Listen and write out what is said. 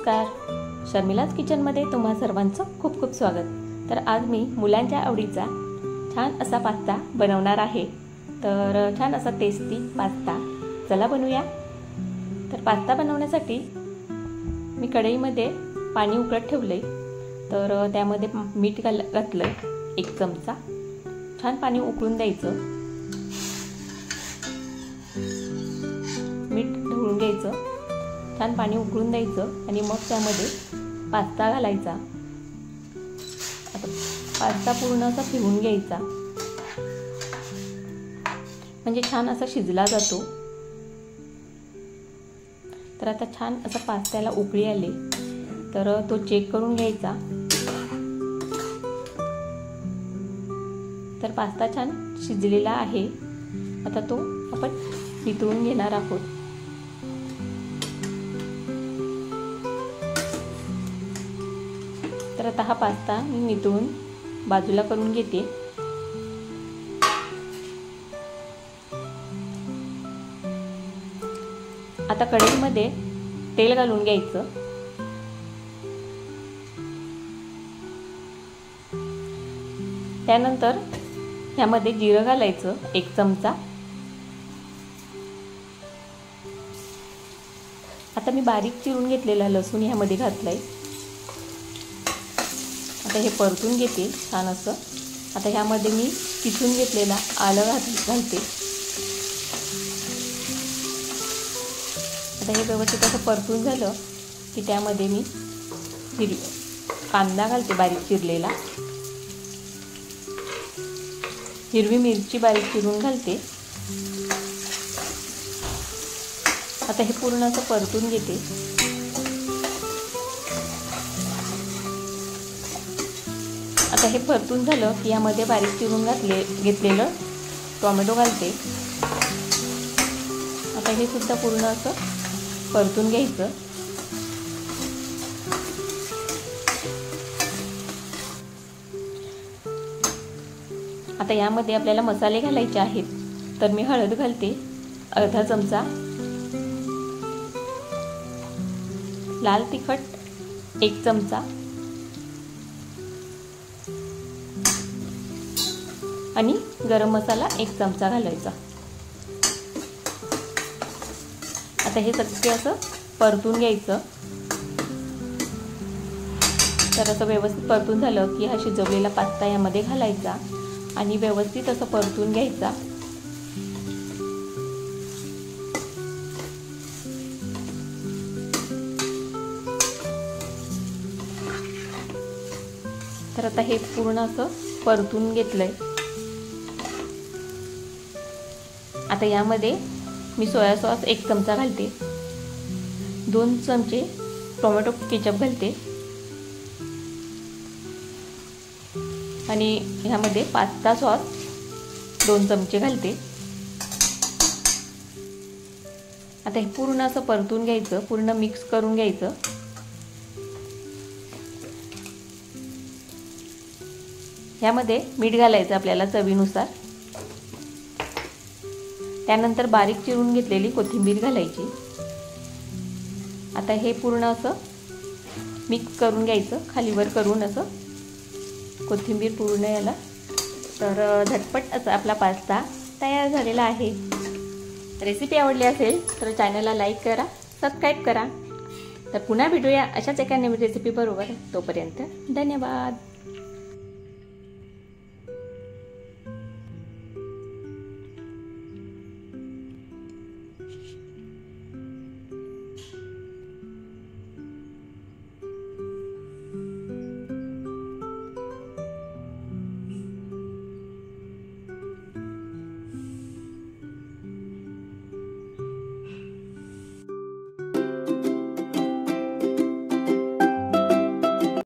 नमस्कार, शर्मिलाज किचनमध्ये तुम्हा सर्वांचं खूप खूप स्वागत। तर आज मी मुलांच्या आवडीचा छान असा पास्ता बनवणार आहे। तर छान असा टेस्टी पास्ता चला बनवूया। तर पास्ता बनवण्यासाठी मी कढईमध्ये पाणी उकळत ठेवले। तर त्यामध्ये मीठ घातलं 1 चमचा। छान पाणी उकळून द्यायचं, मीठ ढवळून घ्यायचं, छान पाणी उकळून द्यायचं आणि मग त्यामध्ये पास्ता घालायचा। आता पास्ता पूर्ण असा फिरवून घ्यायचा, म्हणजे छान असा शिजला जातो। तर आता छान असा पास्त्याला उकळी आली तर तो चेक करून घ्यायचा। तर पास्ता छान शिजलेला आहे। आता तो आपण नितळून घेणार आहोत। तर आता हा पास्ता मी नितळून बाजूला करून घेते। आता कढईमध्ये तेल घालून घ्यायचं। त्यानंतर ह्यामध्ये जिरं घालायचं 1 चमचा। आता मी बारीक चिरून घेतलेला लसूण ह्यामध्ये घातलाय। आता हे परतून घेते छान असं। आता ह्यामध्ये मी किसून घेतलेला आलं घालते। आता हे व्यवस्थित असं परतून झालं की त्यामध्ये मी कांदा घालते बारीक चिरलेला, हिरवी मिरची बारीक चिरून घालते। आता हे पूर्ण असं परतून घेते। आता हे परतून झालं की यामध्ये बारीक चिरून घेतलेलं टोमॅटो घालते। आता हे सुद्धा पूर्ण असं परतून घ्यायचं। आता यामध्ये आपल्याला मसाले घालायचे आहेत। तर मी हळद घालते अर्धा चमचा, लाल तिखट 1 चमचा आणि गरम मसाला 1 चमचा घालायचा। आता हे सगळे असं परतून घ्यायचं। तर असं व्यवस्थित परतून झालं की हा शिजवलेला पास्ता यामध्ये घालायचा आणि व्यवस्थित असं परतून घ्यायचा। तर आता हे पूर्ण असं परतून घेतलंय। आता यामध्ये मी सोया सॉस 1 चमचा घालते, 2 चमचे टोमॅटो केचप घालते आणि ह्यामध्ये पास्ता सॉस 2 चमचे घालते। आता हे पूर्ण असं परतून घ्यायचं, पूर्ण मिक्स करून घ्यायचं। ह्यामध्ये मीठ घालायचं आपल्याला चवीनुसार। त्यानंतर बारीक चिरून घेतलेली कोथिंबीर घालायची। आता हे पूर्ण असं मिक्स करून घ्यायचं, खालीवर करून असं कोथिंबीर पूर्ण याला। तर झटपट असा आपला पास्ता तयार झालेला आहे। रेसिपी आवडली असेल तर चॅनलला लाईक करा, सबस्क्राईब करा। तर पुन्हा भेटूया अशाच एका नवीन रेसिपी बरोबर। तोपर्यंत धन्यवाद।